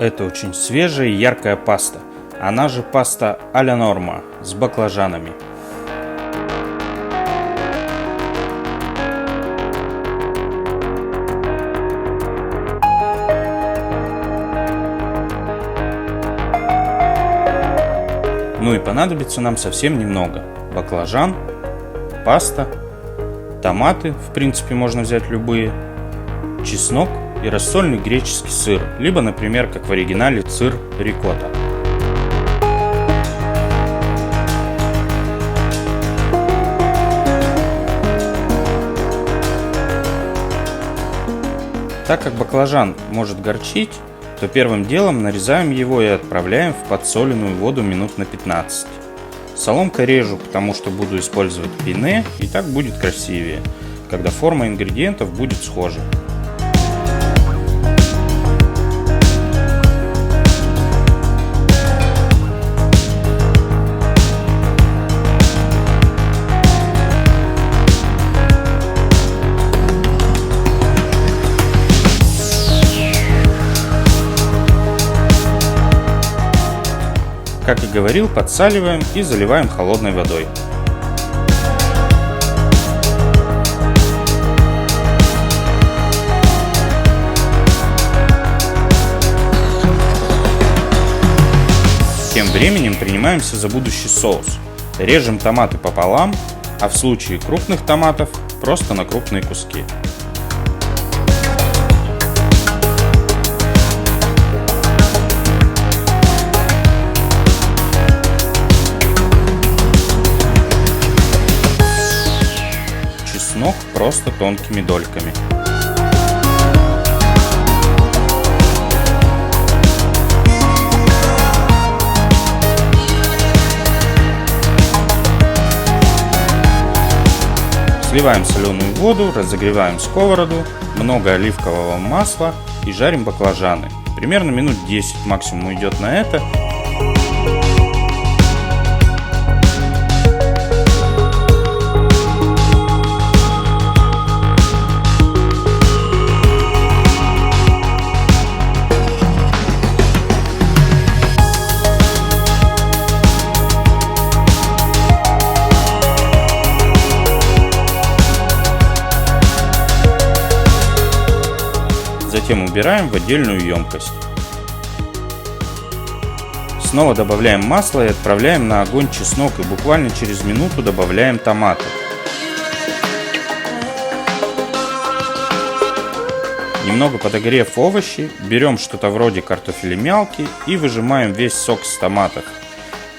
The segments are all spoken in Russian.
Это очень свежая и яркая паста, она же паста а-ля норма с баклажанами. Ну и понадобится нам совсем немного. Баклажан, паста, томаты, в принципе можно взять любые, чеснок и рассольный греческий сыр, либо, например, как в оригинале, сыр рикотта. Так как баклажан может горчить, то первым делом нарезаем его и отправляем в подсоленную воду минут на 15. Соломкой режу, потому что буду использовать пенне, и так будет красивее, когда форма ингредиентов будет схожа. Как и говорил, подсаливаем и заливаем холодной водой. Тем временем принимаемся за будущий соус. Режем томаты пополам, а в случае крупных томатов просто на крупные куски. Чеснок просто тонкими дольками. Сливаем соленую воду, разогреваем сковороду, много оливкового масла и жарим баклажаны. Примерно минут 10 максимум уйдет на это. Затем убираем в отдельную емкость. Снова добавляем масло и отправляем на огонь чеснок, и буквально через минуту добавляем томаты. Немного подогрев овощи, берем что-то вроде картофеля мялки и выжимаем весь сок с томатов.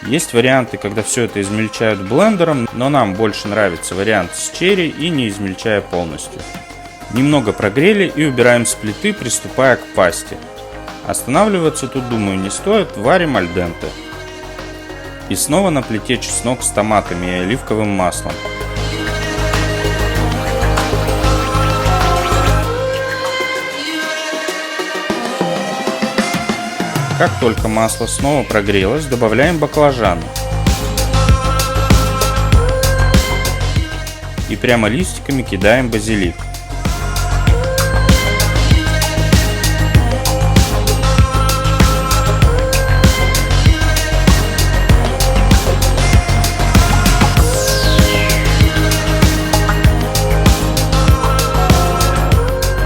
Есть варианты, когда все это измельчают блендером, но нам больше нравится вариант с черри и не измельчая полностью. Немного прогрели и убираем с плиты, приступая к пасте. Останавливаться тут, думаю, не стоит, варим аль денте. И снова на плите чеснок с томатами и оливковым маслом. Как только масло снова прогрелось, добавляем баклажаны. И прямо листиками кидаем базилик.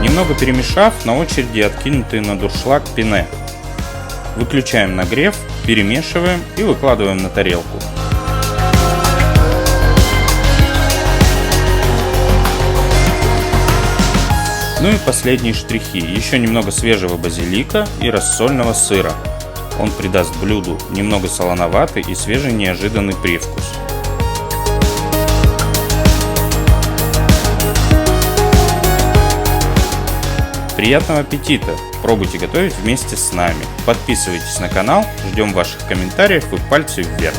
Немного перемешав, на очереди откинутый на дуршлаг пенне. Выключаем нагрев, перемешиваем и выкладываем на тарелку. Ну и последние штрихи. Еще немного свежего базилика и рассольного сыра. Он придаст блюду немного солоноватый и свежий неожиданный привкус. Приятного аппетита! Пробуйте готовить вместе с нами. Подписывайтесь на канал, ждем ваших комментариев и пальцы вверх.